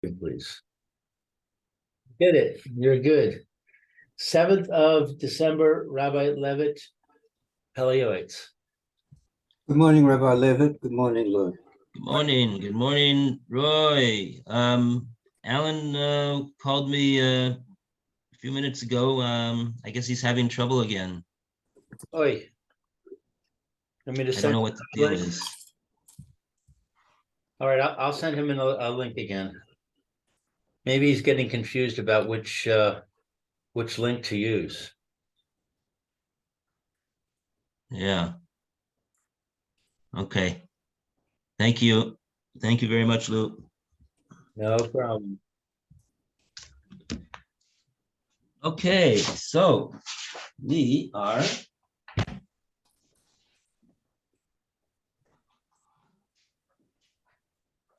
Please. Get it. You're good. 7th of December, Rabbi Levitt, Pele Yoetz. Good morning, Rabbi Levitt. Good morning, Lou. Good morning. Good morning, Roy. Alan called me a few minutes ago. I guess he's having trouble again. Oi. I don't know what the deal is. All right, I'll send him a link again. Maybe he's getting confused about which link to use. Yeah. Okay. Thank you. Thank you very much, Lou. No problem. Okay, so we are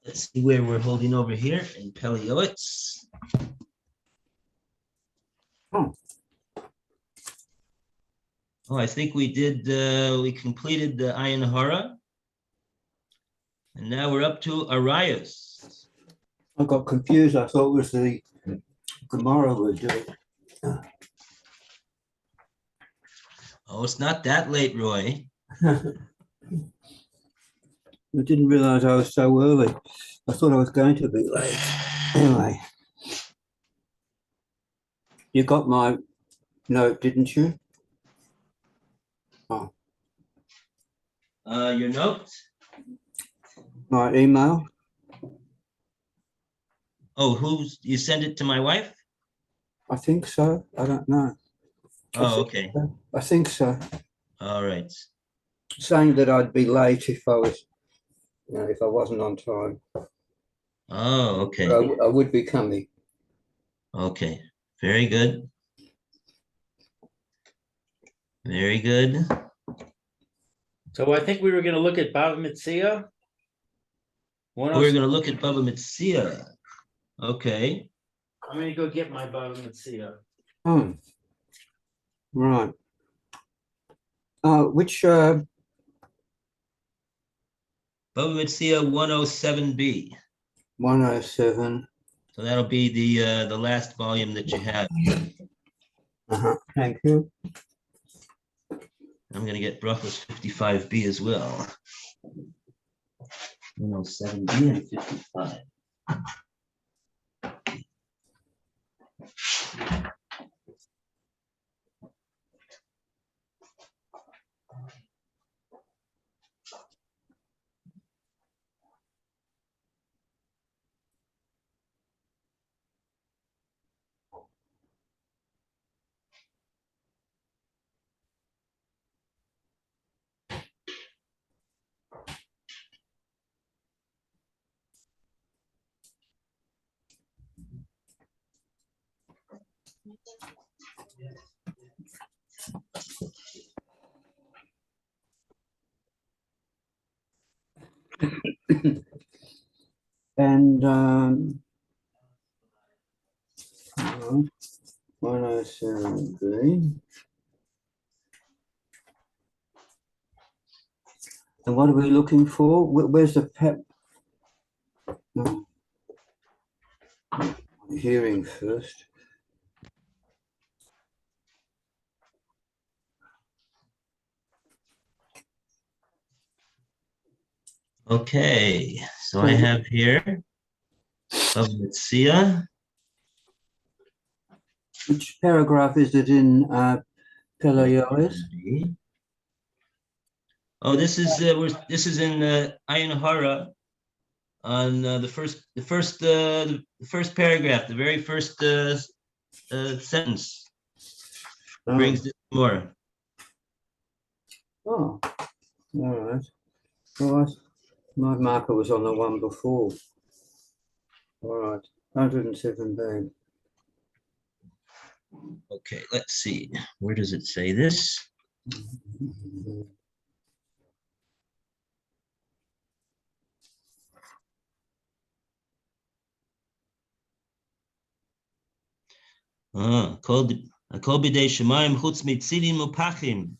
let's see where we're holding over here in Pele Yoetz. Oh, I think we completed the Ayin Hara. And now we're up to Arias. I got confused. I thought it was the Gemara we're doing. Oh, it's not that late, Roy. I didn't realize I was so early. I thought I was going to be late. Anyway, you got my note, didn't you? Oh. Your note? My email? Oh, you send it to my wife? I think so. I don't know. Oh, okay. I think so. All right. Saying that I'd be late if I wasn't on time. Oh, okay. I would be coming. Okay. Very good. Very good. So I think we were going to look at Bava Metzia. We're going to look at Bava Metzia. Okay. I'm going to go get my Bava Metzia. Oh, right. Which Bava Metzia 107b. 107. So that'll be the last volume that you have. Thank you. I'm going to get Brachos 55b as well. 107b and 55. And 107B. And what are we looking for? Where's the pep? No. Hearing first. Okay, so I have here Bava Metzia. Which paragraph is it in Pele Yoetz? Oh, this is in Ayin Hara on the first paragraph, the very first sentence. Brings this more. Oh, all right. Well, my marker was on the one before. All right, 107B. Okay, let's see. Where does it say this? Kol bidei shemayim chutz mitzilim upachim.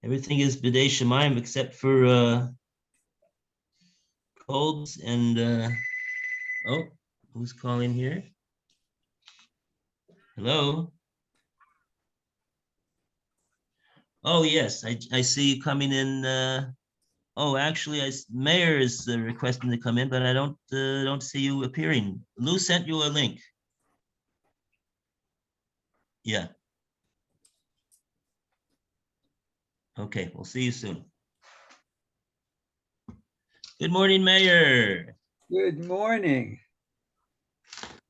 Everything is bidei shemayim except for colds and Oh, who's calling here? Hello? Oh, yes, I see you coming in. Oh, actually, Mayor is requesting to come in, but I don't see you appearing. Lou sent you a link. Yeah. Okay, we'll see you soon. Good morning, Mayor. Good morning.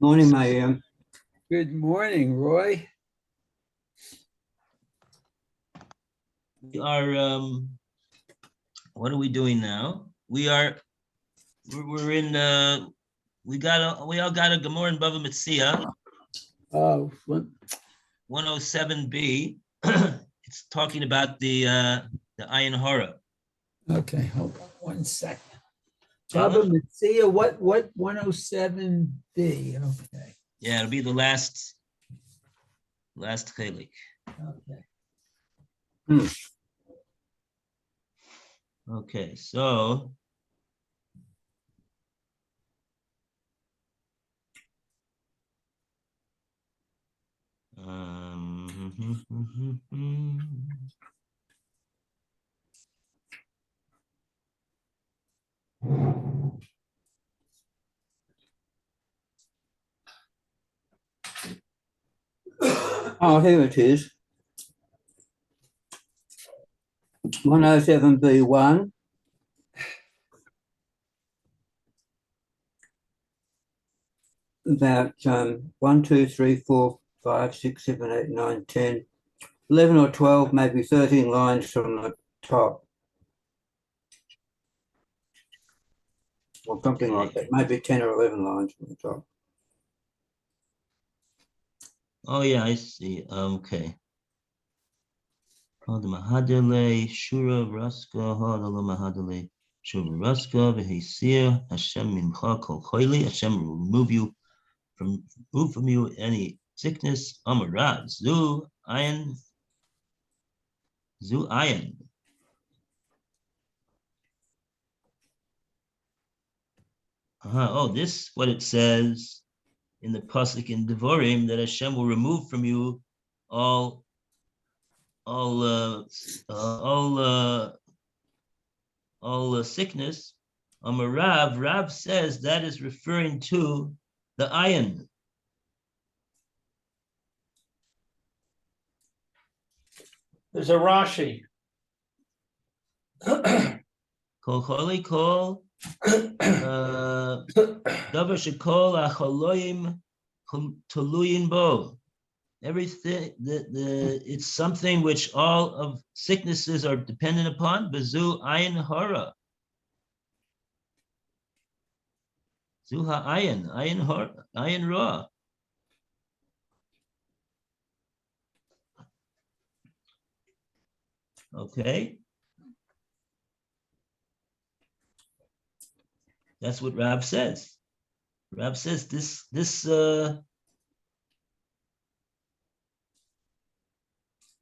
Morning, Mayor. Good morning, Roy. We are, what are we doing now? We're in, we all got a Gemara in Bava Metzia, Oh, 107b. It's talking about the Ayin Hora. okay, hold on 1 second. Tell Baba him. Metzia, what 107B? Okay, Yeah, it'll be the last chelik. okay. Okay, so Oh, here it is. 107B1. About 1, 2, 3, 4, 5, 6, 7, 8, 9, 10, 11 or 12, maybe 13 lines from the top. Or something like that. Maybe 10 or 11 lines from the top. oh yeah, I see. Okay. Hold Mahadele, Shura Raska, Hodala Mahadele, Shura Raska, Vehesir, Hashem Mincha Kol Choili, Hashem will remove from you any sickness. Amarad, Zu Ayin. Oh, this what it says in the pasuk in Devorim, that Hashem will remove from you all sickness. Rav says that is referring to the ayin. There's a Rashi. Kol choli kol davar shekol achaloyim toluyin bo. Everything it's something which all of sicknesses are dependent upon. Bezu ayin hara. Zuha ayin hara, ayin ra. Okay. That's what Rab says. Rab says this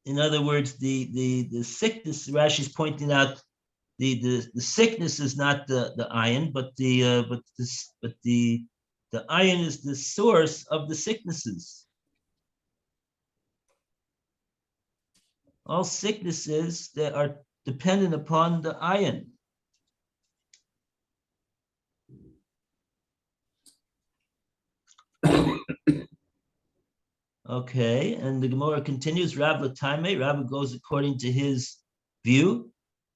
in other words, the sickness, Rashi's pointing out, the sickness is not the ayin, but the ayin is the source of the sicknesses. All sicknesses that are dependent upon the ayin. Okay, and the Gemara continues. Rab Latame, Rab goes according to his view.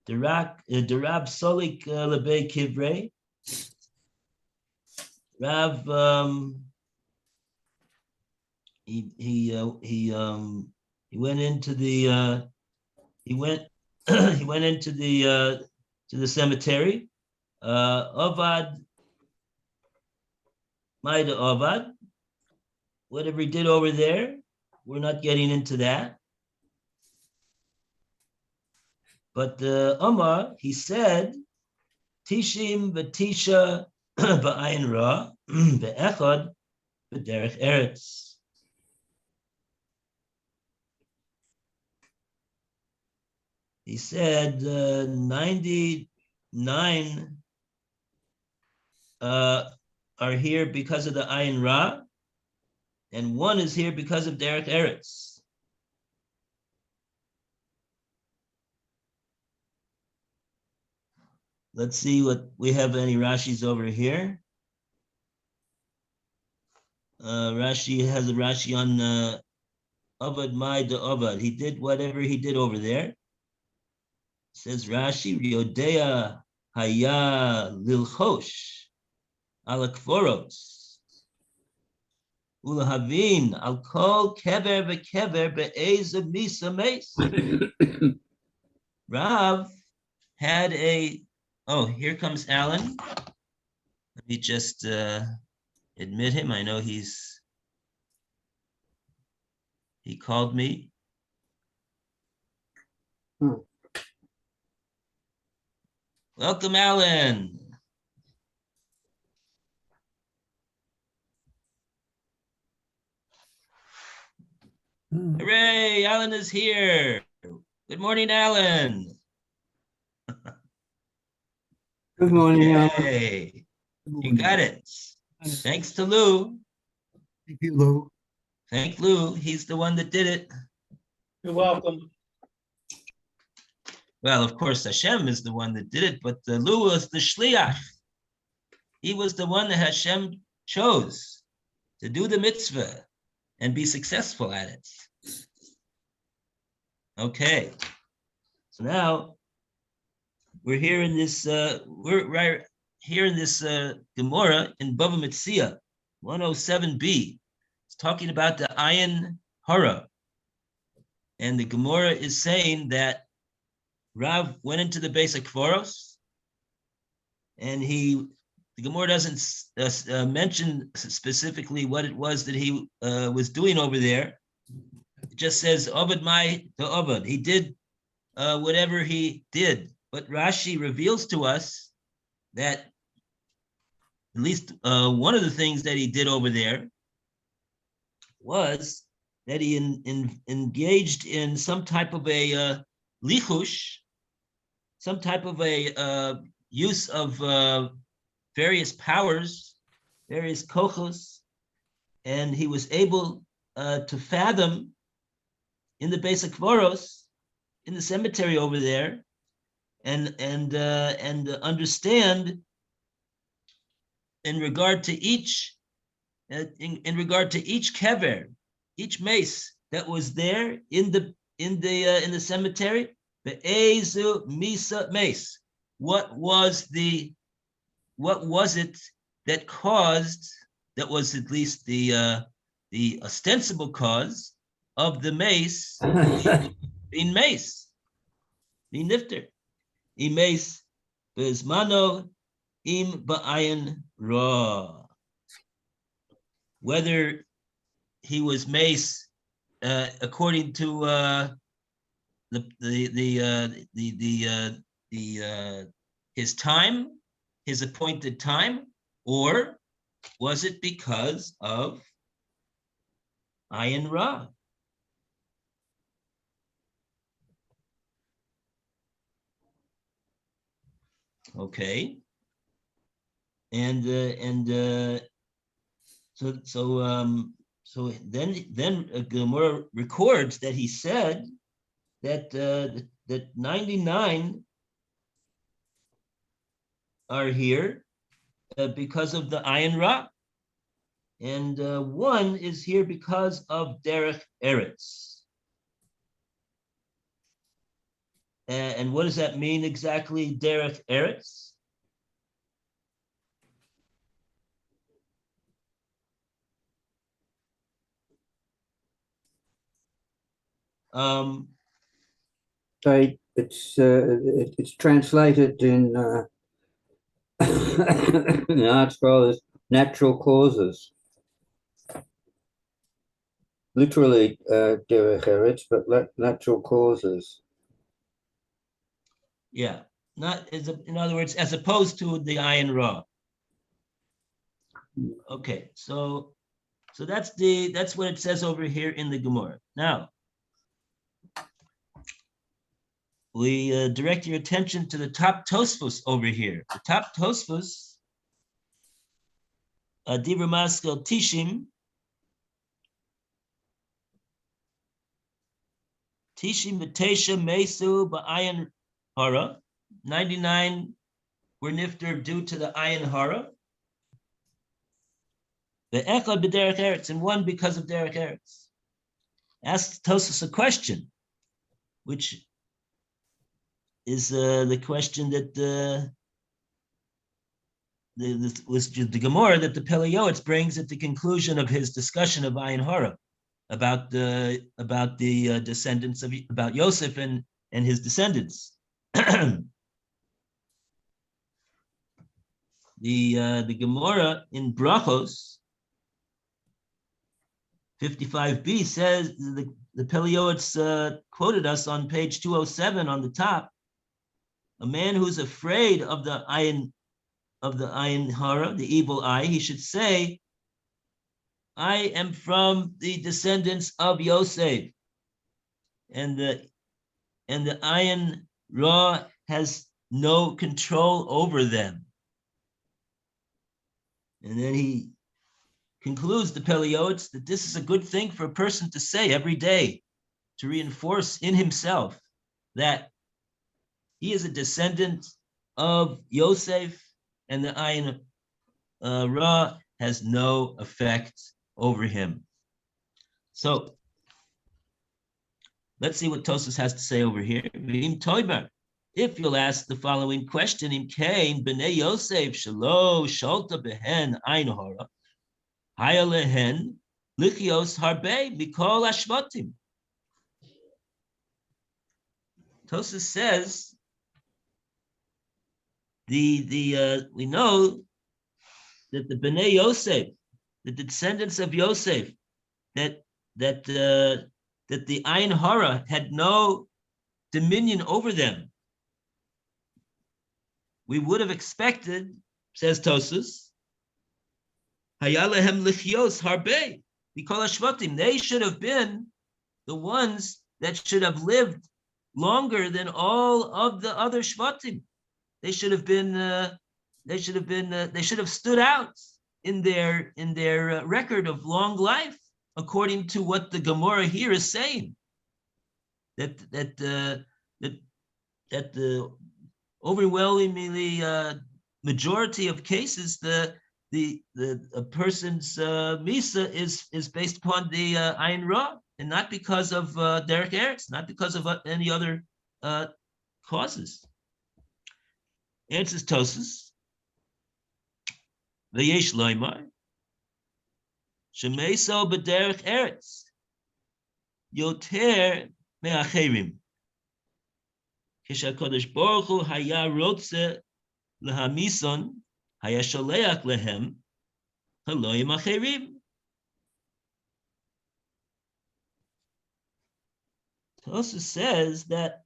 The Rab Solik Lebe Kivrei. Rab he went into the he went into the to the cemetery. Avad Maida Avad. Whatever he did over there, we're not getting into that. But the Omar, he said, Tishim v'tisha ba'ayin ra ve'echad v'derech eretz. He said 99 are here because of the Ayin Ra, and one is here because of Derech Eretz. Let's see what we have. Any Rashis over here? Rashi has a Rashi on Avad Mai de Avad. He did whatever he did over there. Says Rashi, Riodea Haya Lilchosh Alakforos Ulahavin Al Kol Kever Bekever Be'ez Misa Mace. Rav had a, oh, here comes Alan. Let me just admit him. I know he called me. Welcome, Alan. Hooray, Alan is here. Good morning, Alan. Good morning, Alan. Hey, you got it. Thanks to Lou. Thank you, Lou. Thank Lou. He's the one that did it. You're welcome. Well, of course, Hashem is the one that did it, but Lou was the shliach. He was the one that Hashem chose to do the mitzvah and be successful at it. Okay, so now we're here in this. We're right here in this Gemara in Bava Metzia, 107b. It's talking about the Ayin Hara, and the Gemara is saying that Rav went into the basic Kforos, and the Gemara doesn't mention specifically what it was that he was doing over there. It just says Obad Mai to Obad. He did whatever he did, but Rashi reveals to us that at least one of the things that he did over there was that he engaged in some type of a lichush, some type of a use of various powers, various kochos, and he was able to fathom in the basic kvoros, in the cemetery over there, and understand in regard to each kever, each mace that was there in the cemetery, the ezu misa mace. What was it that caused? That was at least the ostensible cause of the mace being mace, being nifter. Im mace bezmano im ba'ayin ra. Whether he was mace according to his time, his appointed time, or was it because of Ayin Ra? Okay, and so then Gemara records that he said that that 99 are here because of the Ayin Ra, and one is here because of Derech Eretz. And what does that mean exactly, Derech Eretz? It's translated in the art scroll as natural causes. Literally derech eretz, but natural causes. Yeah, in other words, as opposed to the Ayin Ra. Okay, so that's what it says over here in the Gemara. Now, we direct your attention to the top Tosfos over here. The top Tosfos Divra Maskal Tishim. Tishim B'Tesha Mesu Ba'ayin Hara. 99 were nifter due to the ayin hara. The echad b'derech eretz, and one because of derech eretz. Asks Tosfos a question, which is the question that the Gemara that the Pele Yoetz brings at the conclusion of his discussion of ayin hara, about the descendants of about Yosef and his descendants. The Gemara in Brachos 55b says the Pele Yoetz quoted us on page 207 on the top. A man who's afraid of the ayin hara, the evil eye, he should say, I am from the descendants of Yosef, and the ayin ra has no control over them. And then he concludes, the Pele Yoetz, that this is a good thing for a person to say every day, to reinforce in himself that he is a descendant of Yosef, and the ayin ra has no effect over him. So let's see what Tosfos has to say over here. If you'll ask the following question, Im Kain b'nei Yosef shelo sholta behen ayin hara, haya lehen lichios harbe mikol hashvatim. Tosfos says we know that the b'nei Yosef, the descendants of Yosef, that the ayin hara had no dominion over them. We would have expected, says Tosfos, hayalehem lichios harbe mikol hashvatim. They should have been the ones that should have lived longer than all of the other shvatim. They should have been. They should have stood out in their record of long life, according to what the Gemara here is saying. That the overwhelmingly majority of cases, a person's misa is based upon the ayin ra, and not because of derech eretz, not because of any other causes. Answers Tosfos. V'yesh loymar shemeso b'derech eretz yoter me'acherim. K'shaKadosh Baruch Hu haya rotze lehamison haya sholeach lehem haloyim acherim. Tosfos says that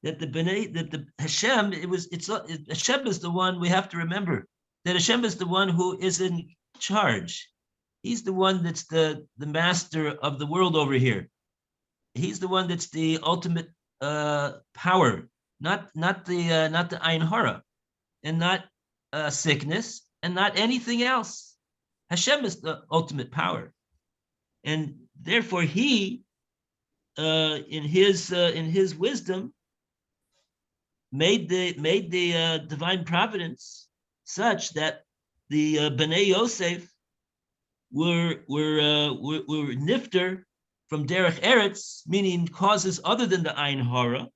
the Hashem, Hashem is the one. We have to remember that Hashem is the one who is in charge. He's the one that's the master of the world over here. He's the one that's the ultimate power, not the ayin hara, and not sickness, and not anything else. Hashem is the ultimate power, and therefore He, in His wisdom, made the divine providence such that the Bnei Yosef were nifter from derech eretz, meaning causes other than the ayin hara,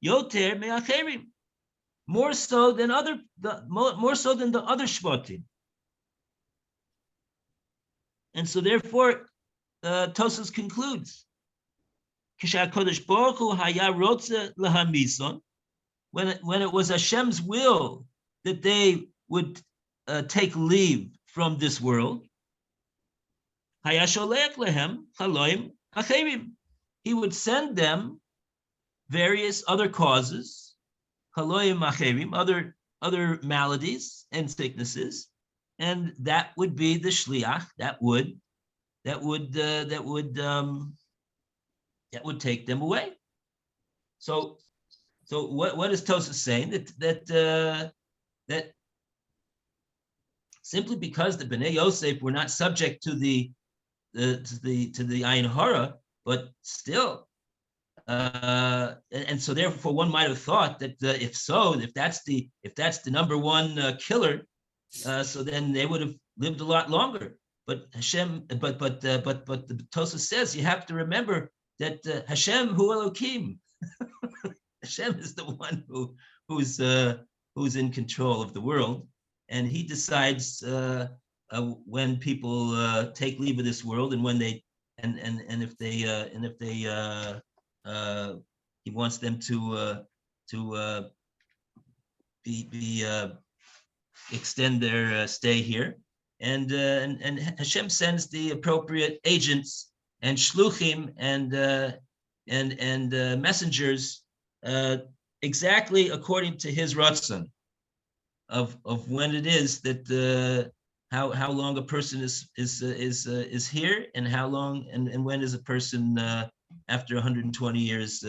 yoter me'acherim, more so than the other shvatim. And so therefore, Tosfos concludes, K'shaKadosh Baruch Hu haya rotze lehamison, when it was Hashem's will that they would take leave from this world, haya sholech lehem chaloim acherim. He would send them various other causes, chaloim acherim, other maladies and sicknesses, and that would be the shliach that would take them away. So what is Tosfos saying? That simply because the Bnei Yosef were not subject to the Ayin Hara, but still. And so therefore one might have thought that if that's the number one killer, so then they would have lived a lot longer. But Hashem, but the Tosafos says you have to remember that Hashem hu Elokim. Hashem is the one who's in control of the world, and he decides when people take leave of this world and when they and if they he wants them to extend their stay here, and Hashem sends the appropriate agents and shluchim and messengers exactly according to his ratzon of when it is that how long a person is here, and how long and when is a person after 120 years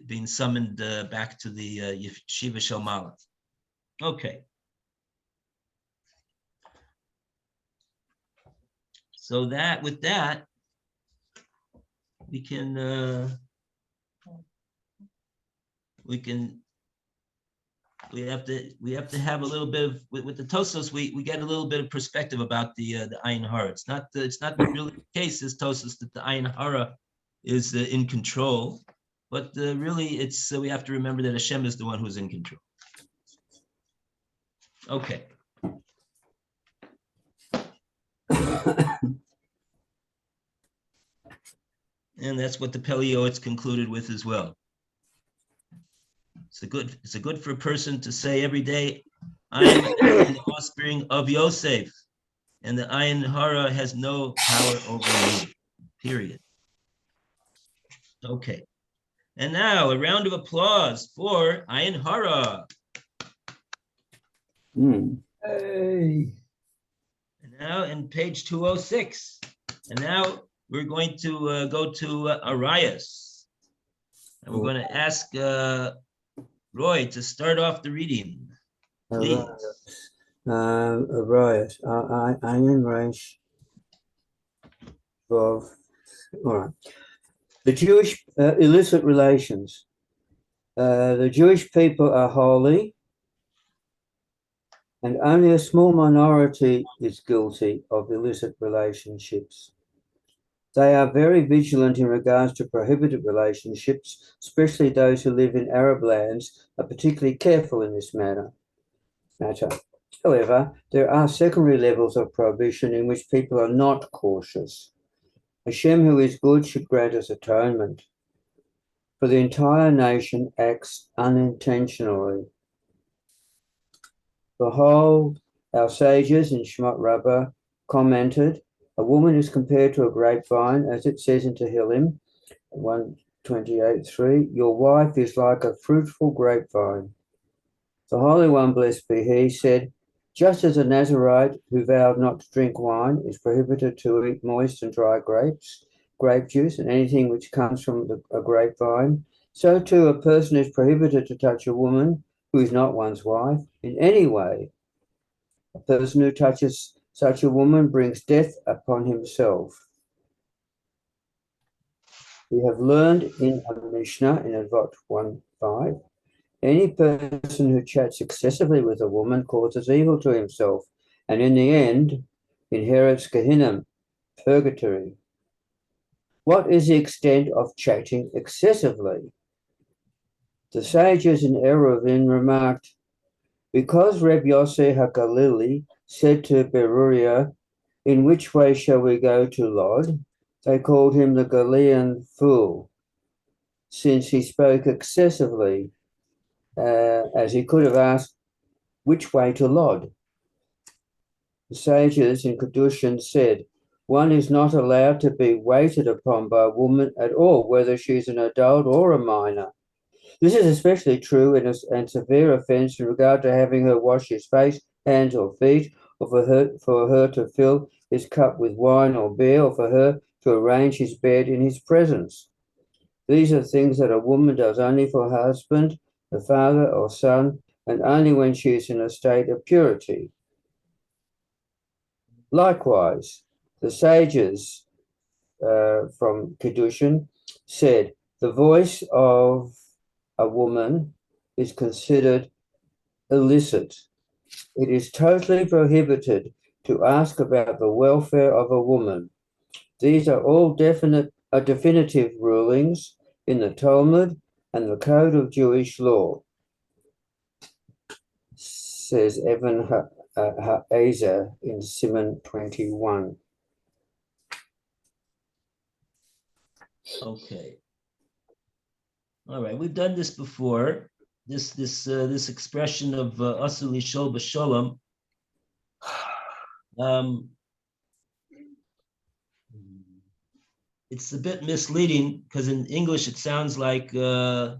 being summoned back to the Yeshiva Shel Malach. Okay. So with that, we have to have a little bit of with the Tosafos. We get a little bit of perspective about the Ayin Hara. It's not really the case as Tosafos that the Ayin Hara is in control, but really it's we have to remember that Hashem is the one who's in control. Okay. And that's what the Pele Yoetz concluded with as well. It's a good for a person to say every day, I am the offspring of Yosef, and the Ayin Hara has no power over me, period. Okay. And now a round of applause for Ayin Hara. Hey. And now in page 206. And now we're going to go to Arias. And we're going to ask Roy to start off the reading. Please. Arias. Ayin Reish Vav. All right. The Jewish illicit relations. The Jewish people are holy, and only a small minority is guilty of illicit relationships. They are very vigilant in regards to prohibited relationships, especially those who live in Arab lands are particularly careful in this matter. However, there are secondary levels of prohibition in which people are not cautious. Hashem, who is good, should grant us atonement. For the entire nation acts unintentionally. Behold, our sages in Shemot Rabbah commented, a woman is compared to a grapevine, as it says in Tehillim 128:3, your wife is like a fruitful grapevine. The Holy One, blessed be he, said, just as a Nazarite who vowed not to drink wine is prohibited to eat moist and dry grapes, grape juice, and anything which comes from a grapevine, so too a person is prohibited to touch a woman who is not one's wife in any way. A person who touches such a woman brings death upon himself. We have learned in a Mishnah in Avot 1:5, any person who chats excessively with a woman causes evil to himself, and in the end inherits Gehinnom, purgatory. What is the extent of chatting excessively? The sages in Eruvin remarked, because Reb Yossi HaGalili said to Beruria, in which way shall we go to Lod? They called him the Galilean fool, since he spoke excessively, as he could have asked, which way to Lod? The sages in Kedushin said, one is not allowed to be waited upon by a woman at all, whether she's an adult or a minor. This is especially true and severe offense in regard to having her wash his face, hands, or feet, or for her to fill his cup with wine or beer, or for her to arrange his bed in his presence. These are things that a woman does only for her husband, her father, or son, and only when she is in a state of purity. Likewise, the sages from Kedushin said, the voice of a woman is considered illicit. It is totally prohibited to ask about the welfare of a woman. These are all definitive rulings in the Talmud and the Code of Jewish Law, says Evan Ha'ezer in Siman 21. Okay. All right, we've done this before. This expression of asur lishol b'shalom. It's a bit misleading because in English it sounds like it's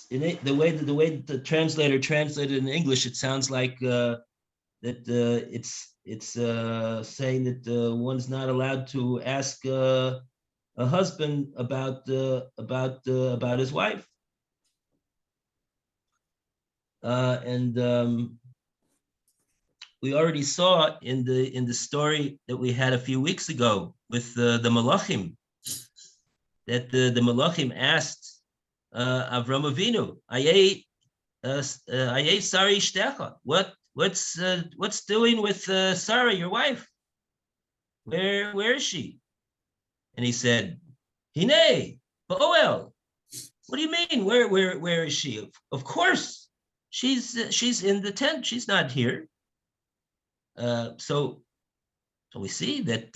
the way that the translator translated in English. It sounds like that it's saying that one's not allowed to ask a husband about his wife, and we already saw in the story that we had a few weeks ago with the Malachim that the Malachim asked Avram Avinu, "Ayei Sari Shtecha, what's doing with Sarah, your wife? Where is she?" And he said, "Hine, Ba'oel." What do you mean? Where is she? Of course, she's in the tent. She's not here. So we see that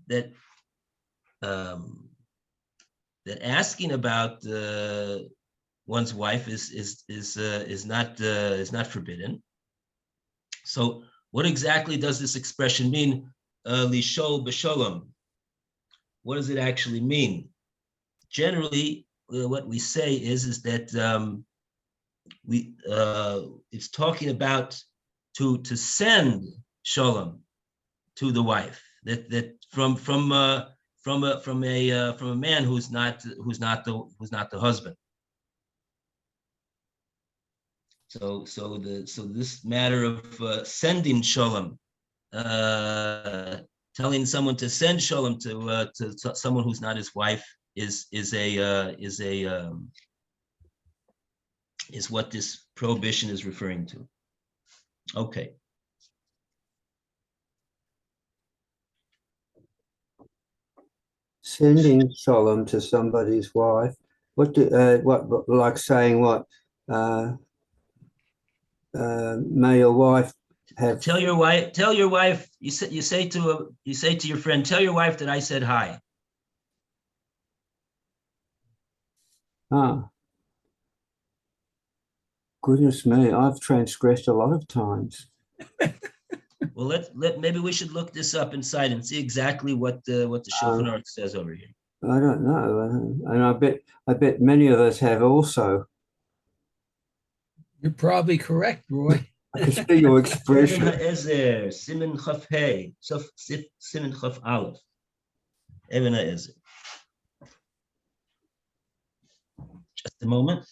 that asking about one's wife is not forbidden. So what exactly does this expression mean? Lishol b'shalom. What does it actually mean? Generally, what we say is that it's talking about to send shalom to the wife. That from a man who's not the husband. So this matter of sending shalom, telling someone to send shalom to someone who's not his wife is what this prohibition is referring to. Okay. Sending shalom to somebody's wife. What like saying what? May your wife have. Tell your wife. You say to your friend, tell your wife that I said hi. Ah. Goodness me, I've transgressed a lot of times. Well, maybe we should look this up inside and see exactly what the Shulchan Aruch says over here. I don't know, and I bet many of us have also. You're probably correct, Roy. I can see your expression. Ezer, Siman Chaf Hey, Siman Chaf Aleph. Even Ezer. Just a moment.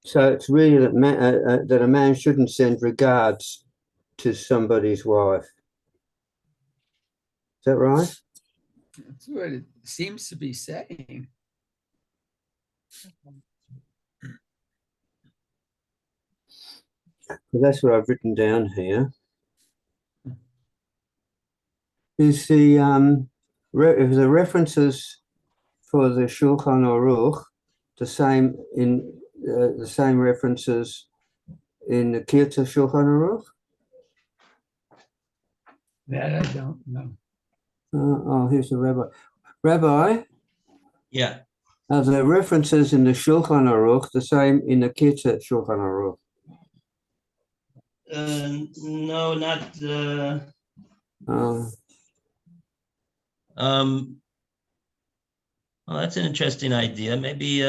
So it's really that a man shouldn't send regards to somebody's wife. Is that right? That's what it seems to be saying. Well, that's what I've written down here. Is the references for the Shulchan Aruch the same in the same references in the Kirta Shulchan Aruch? That I don't know. Oh, here's the rabbi. Rabbi, Yeah. are the references in the Shulchan Aruch the same in the Kirta Shulchan Aruch? No, not Uh, Well, that's an interesting idea. Maybe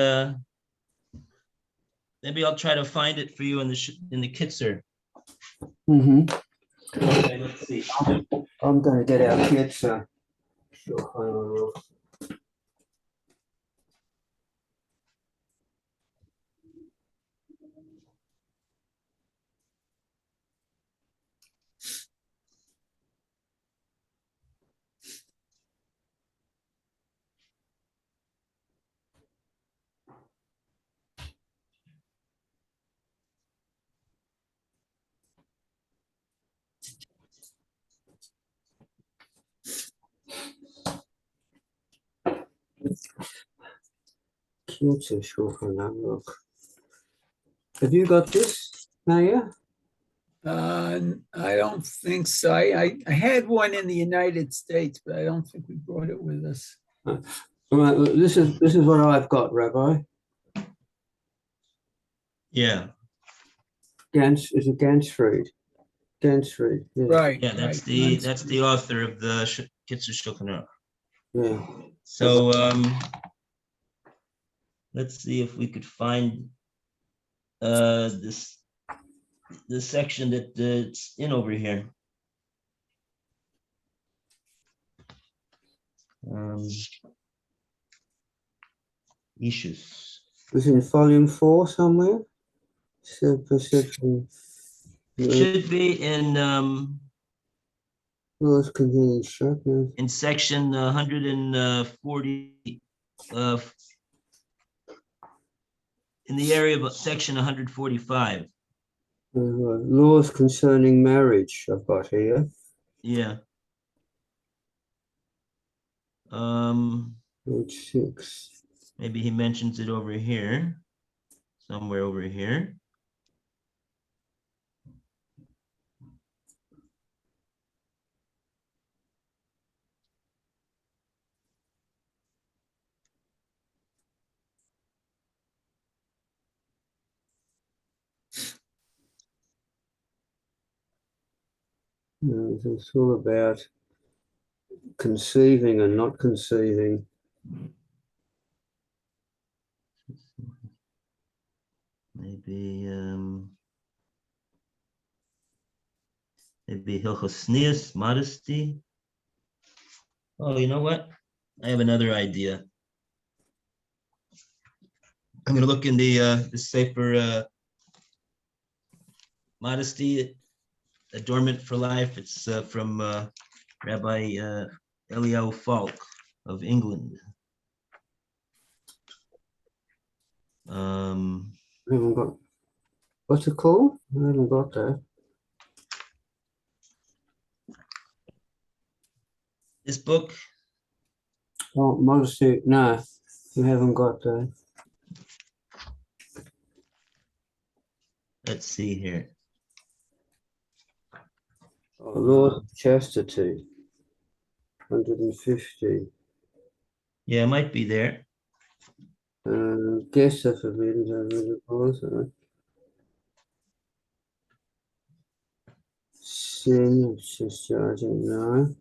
I'll try to find it for you in the Kitzer. mhm. Okay, let's see. I'm going to get our kids. Shulchan Aruch. Kids of Shulchan Aruch. Have you got this, Maya? I don't think so. I had one in the United States, but I don't think we brought it with us. Right, this is what I've got, Rabbi. Yeah, Gans is a Gansfried. Gansfried. Yeah. Right. yeah, that's right. the author of the Kitzer Shulchan Aruch. Yeah. So let's see if we could find this section that it's in over here. Issues. Was in volume 4 somewhere. Perception. It should be in Laws containing sharpness. in section 140 in the area of section 145. Laws concerning marriage. I've got here. Yeah. Page 6. Maybe he mentions it over here, somewhere over here. It's all about conceiving and not conceiving. Maybe Hilchos Sneas, modesty. Oh, you know what? I have another idea. I'm going to look in the Sefer Modesty, Adornment for Life. It's from Rabbi Eliyahu Falk of England. I haven't got. What's it called? I haven't got that. This book, Oh, modesty. No, we haven't got that. let's see here. Oh, Laws of Chastity. 150. Yeah, it might be there. Guests are forbidden to also. Sin, discharging, no.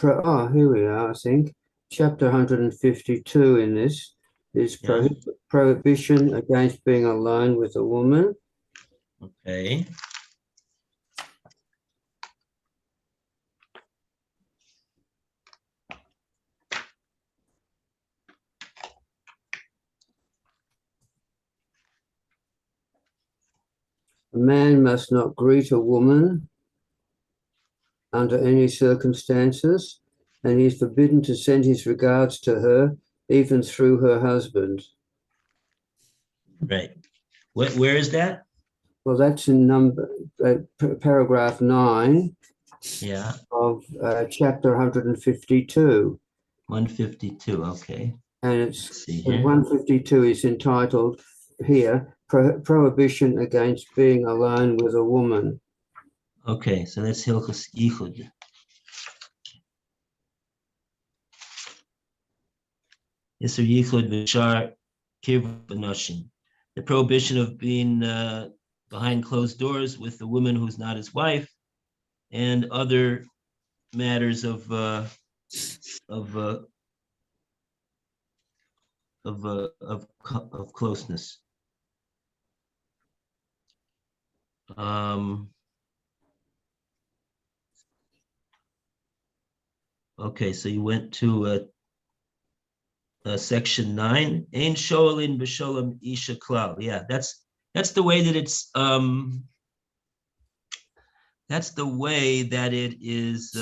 Here we are, I think. Chapter 152 in this is Yeah. prohibition against being alone with a woman. Okay. A man must not greet a woman under any circumstances, and he is forbidden to send his regards to her, even through her husband. Right. Where is that? Well, that's in paragraph 9 Yeah. of chapter 152. 152. Okay. And Let's it's see here. 152 is entitled here, Prohibition Against Being Alone with a Woman. Okay, so that's Hilchos Yichud. Isser Yichud V'Shar Kirv B'Noshim. The prohibition of being behind closed doors with the woman who's not his wife, and other matters of of uh, of closeness. Okay, so you went to section 9. Ein shoalin b'sholem isha klal. Yeah, that's the way that it's that's the way that it is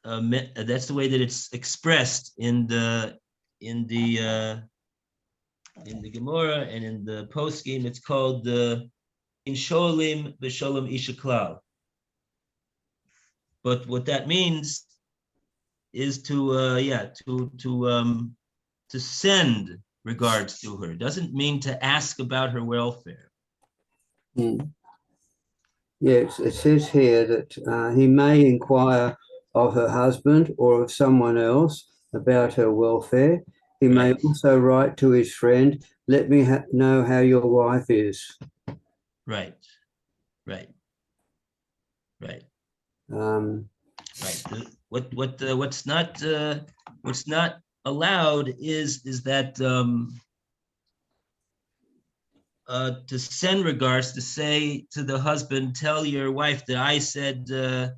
that's the way that it's expressed in the Gemara and in the poskim. It's called in sholim b'sholem isha klal. But what that means is to send regards to her. It doesn't mean to ask about her welfare. Yes, it says here that he may inquire of her husband or of someone else about her welfare. He may also write to his friend, let me know how your wife is. Right. What's not allowed is that to send regards, to say to the husband, tell your wife that I said that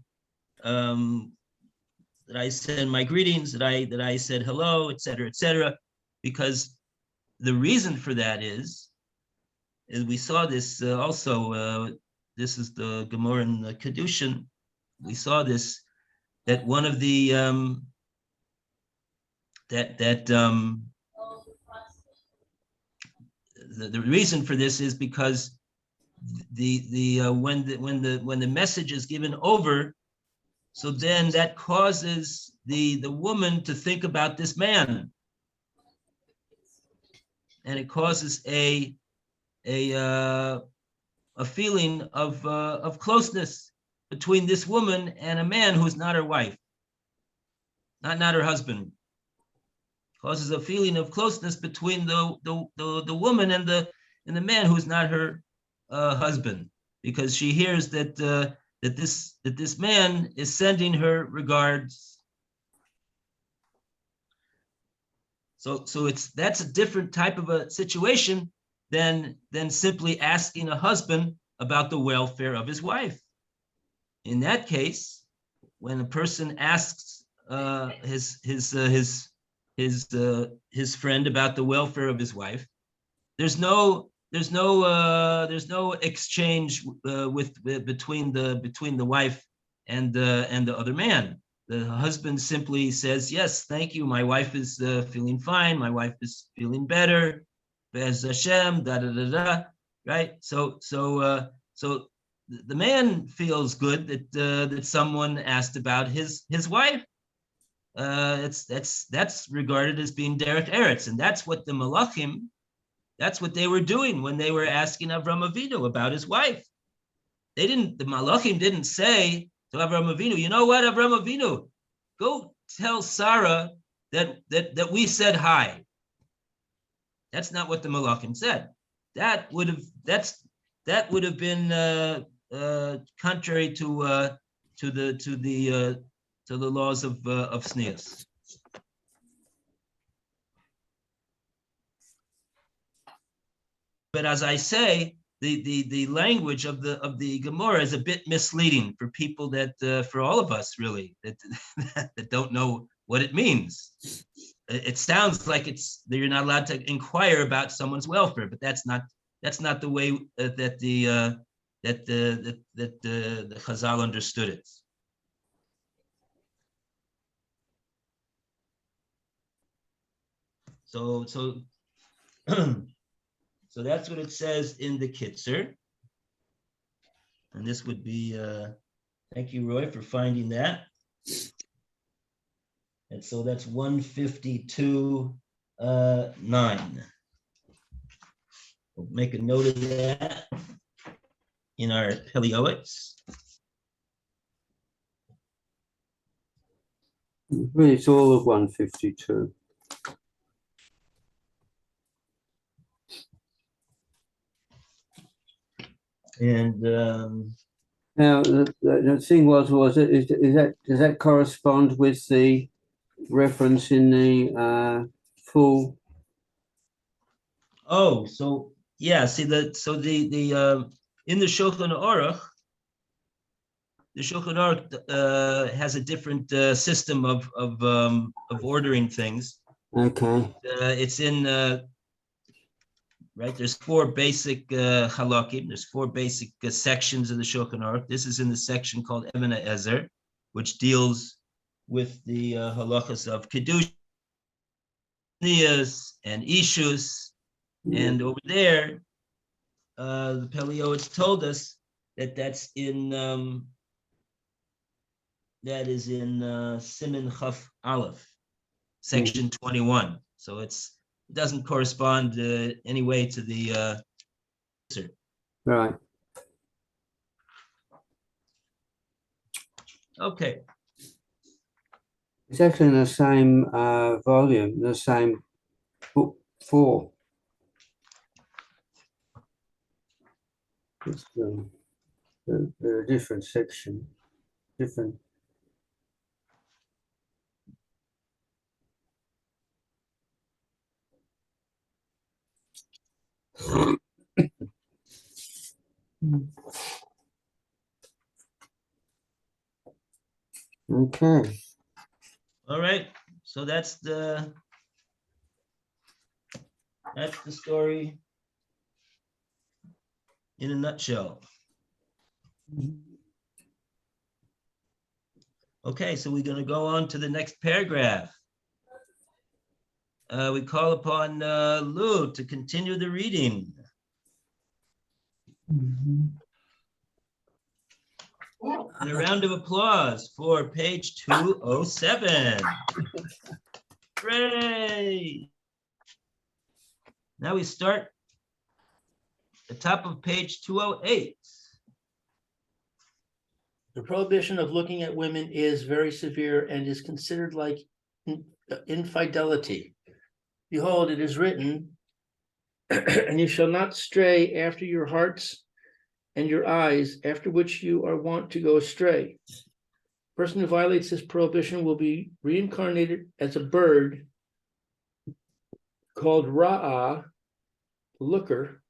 I send my greetings, that I said hello, etc., because the reason for that is we saw this also. This is the Gemara in the Kedushin. We saw this, that one of the the reason for this is because when the message is given over, so then that causes the woman to think about this man, and it causes a feeling of closeness between this woman and a man who's not her wife, not her husband. Causes a feeling of closeness between the woman and the man who's not her husband, because she hears that this man is sending her regards. So that's a different type of a situation than simply asking a husband about the welfare of his wife. In that case, when a person asks his friend about the welfare of his wife, there's no exchange between the wife and the other man. The husband simply says, yes, thank you, my wife is feeling fine, my wife is feeling better, Be'ez Hashem, right? So the man feels good that someone asked about his wife. That's regarded as being derech eretz, and that's what the Malachim, that's what they were doing when they were asking Avram Avinu about his wife. The Malachim didn't say to Avram Avinu, you know what, Avram Avinu, go tell Sarah that we said hi. That's not what the Malachim said. That would have been contrary to the laws of Sneus. But as I say, the language of the Gemara is a bit misleading for people that for all of us really that don't know what it means. It sounds like that you're not allowed to inquire about someone's welfare, but that's not the way that the Chazal understood it. So that's what it says in the Kitzer. And this would be, thank you, Roy, for finding that. And so that's 152, 9. We'll make a note of that in our Pele Yoetz. It's all of 152. And Now, the thing was it, is that, does that correspond with the reference in the full? oh, so yeah, see the in the Shulchan Aruch, the Shulchan Aruch has a different system of ordering things. Okay. It's in right. There's four basic halakim. There's four basic sections of the Shulchan Aruch. This is in the section called Even Ezer, which deals with the halachas of kedusha and ishus. And over there, the Pele Yoetz told us that that is in Siman Chaf Aleph, section 21. So it doesn't correspond any way to the Right. okay. It's actually in the same volume, the same book 4. It's the different section, different. Okay. All right. So that's the story in a nutshell. Okay, so we're going to go on to the next paragraph. We call upon Lou to continue the reading. And a round of applause for page 207. Hooray! Now we start the top of page 208. The prohibition of looking at women is very severe and is considered like infidelity. Behold, it is written, and you shall not stray after your hearts and your eyes, after which you are wont to go astray. The person who violates this prohibition will be reincarnated as a bird called Ra'ah, the looker.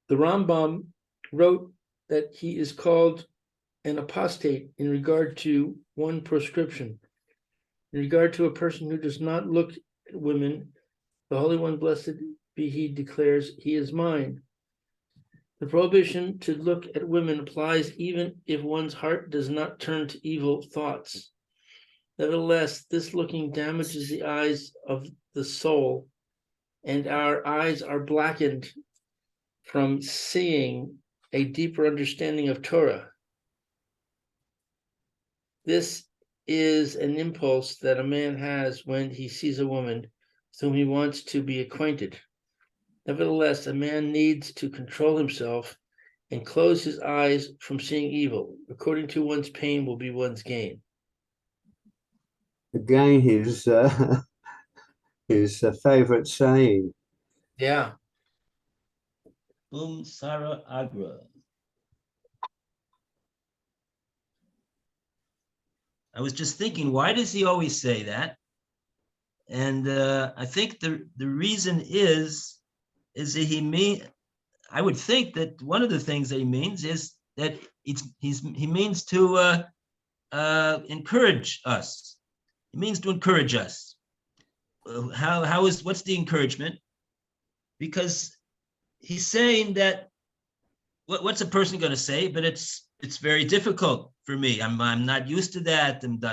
The Rambam wrote that he is called an apostate in regard to one proscription. In regard to a person who does not look at women, the Holy One, blessed be he, declares, he is mine. The prohibition to look at women applies even if one's heart does not turn to evil thoughts. Nevertheless, this looking damages the eyes of the soul, and our eyes are blackened from seeing a deeper understanding of Torah. This is an impulse that a man has when he sees a woman with whom he wants to be acquainted. Nevertheless, a man needs to control himself and close his eyes from seeing evil. According to one's pain will be one's gain. Again, his favorite saying. Yeah. Sarah Agra. I was just thinking, why does he always say that? And I think the reason is that I would think that one of the things that he means is that he means to encourage us. It means to encourage us. What's the encouragement? Because he's saying that what's a person going to say? But it's very difficult for me. I'm not used to that, and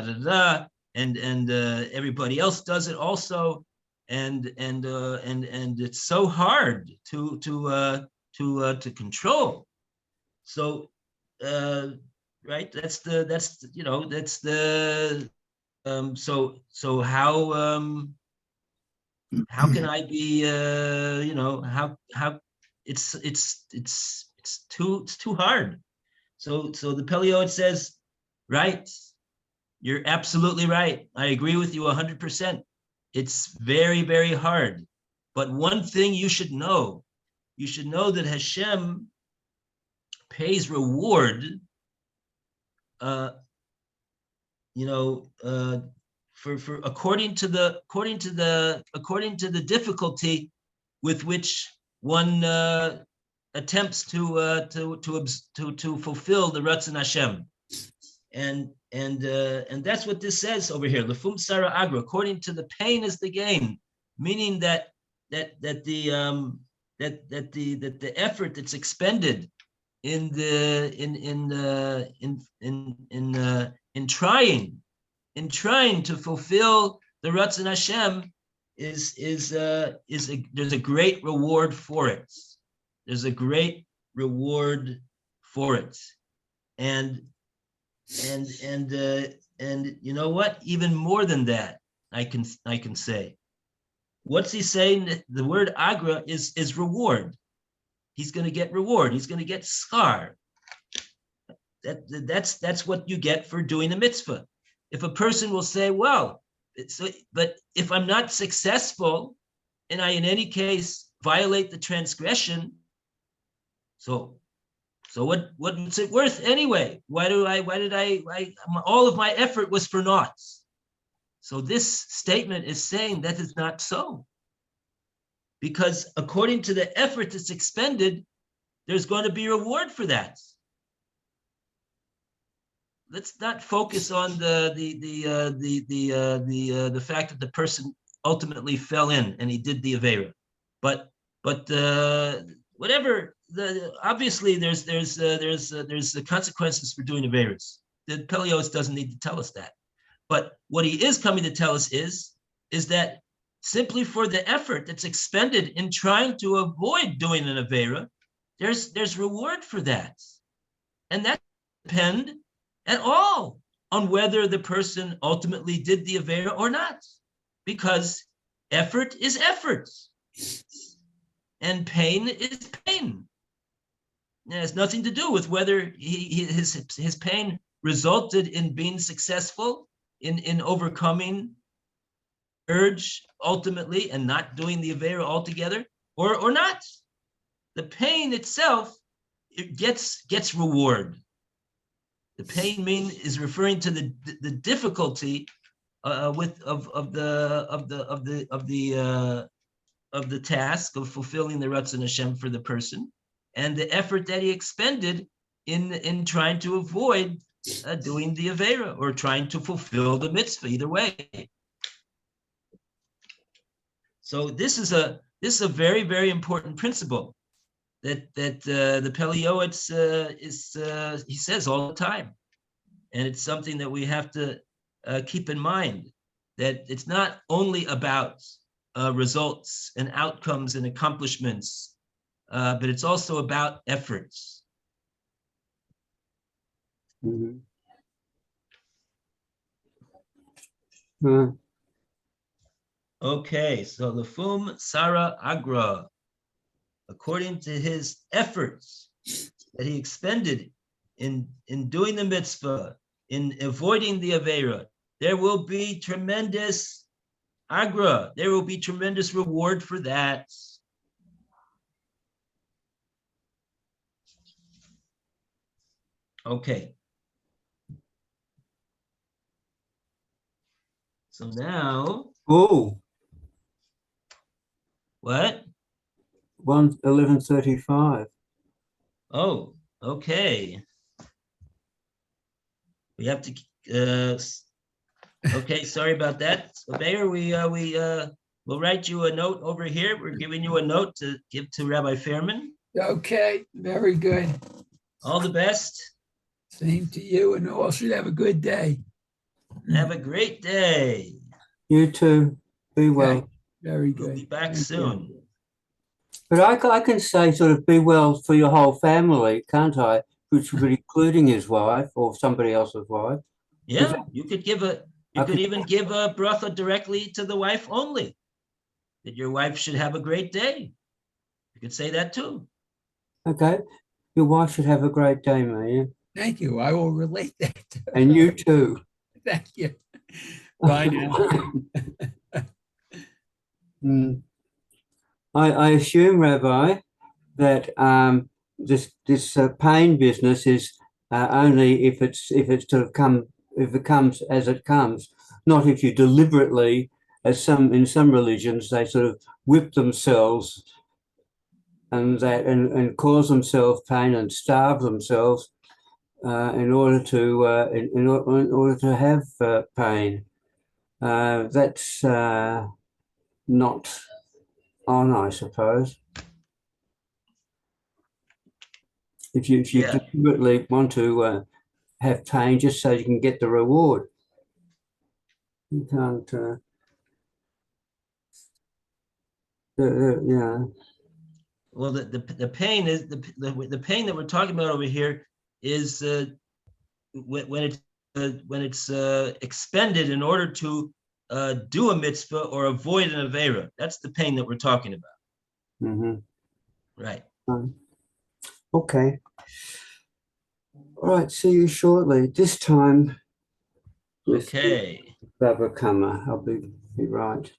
and everybody else does it also, and it's so hard to control. So right, that's the so how can I be how it's too hard. So the Pele Yoetz says, right, you're absolutely right. I agree with you 100%. It's very, very hard. But one thing you should know that Hashem pays reward, for according to the difficulty with which one attempts to fulfill the Ratzon Hashem, and that's what this says over here. Lefum Sara Agra, according to the pain is the gain, meaning that the effort that's expended in trying to fulfill the Ratzon Hashem there's a great reward for it. There's a great reward for it, and you know what? Even more than that, I can say. What's he saying? The word agra is reward. He's going to get reward. He's going to get schar. That's what you get for doing a mitzvah. If a person will say, well, but if I'm not successful and I in any case violate the transgression, so what's it worth anyway? Why did I all of my effort was for naught? So this statement is saying that is not so. Because according to the effort that's expended, there's going to be a reward for that. Let's not focus on the fact that the person ultimately fell in and he did the avera, but whatever. Obviously there's the consequences for doing averas. The Pele Yoetz doesn't need to tell us that, but what he is coming to tell us is that simply for the effort that's expended in trying to avoid doing an avera, there's reward for that, and that depend at all on whether the person ultimately did the avera or not, because effort is effort and pain is pain. It has nothing to do with whether his pain resulted in being successful in overcoming urge ultimately and not doing the avera altogether or not. The pain itself, it gets reward. The pain is referring to the difficulty of the task of fulfilling the Ratzon Hashem for the person, and the effort that he expended in trying to avoid doing the avera or trying to fulfill the mitzvah. Either way. So this is a very, very important principle that the Pele Yoetz he says all the time, and it's something that we have to keep in mind, that it's not only about results and outcomes and accomplishments, but it's also about efforts. Mhm. Okay, so Lefum Sara Agra, according to his efforts that he expended in doing the mitzvah, in avoiding the avera, there will be tremendous agra. There will be tremendous reward for that. Okay. So now, Oh, what? 11:35. Oh, okay. We have to. Okay, sorry about that. So Mayor, we'll write you a note over here. We're giving you a note to give to Rabbi Fairman. Okay, very good. All the best. Same to you, and all should have a good day. Have a great day. You too. Be well. Okay, very We'll good. be back Thank you. soon. But I can say sort of be well for your whole family, can't I? Which would be including his wife or somebody else's wife. Yeah, you could Okay. even give a bracha directly to the wife only, that your wife should have a great day. You could say that too. Okay. Your wife should have a great day, Maya. Thank you. I will relate that to her. And you too. Thank you. Bye now. I assume, Rabbi, that this pain business is only if it comes as it comes, not if you deliberately, as in some religions, they sort of whip themselves and cause themselves pain and starve themselves in order to have pain. That's not on, I suppose. If you Yeah. deliberately want to have pain just so you can get the reward, you can't. Yeah. Well, the pain is the pain that we're talking about over here is when it's expended in order to do a mitzvah or avoid an avera. That's the pain that we're talking about. Mm-hmm. Right. Okay. All right. See you shortly. This time with Okay. Baba Kama. I'll be right.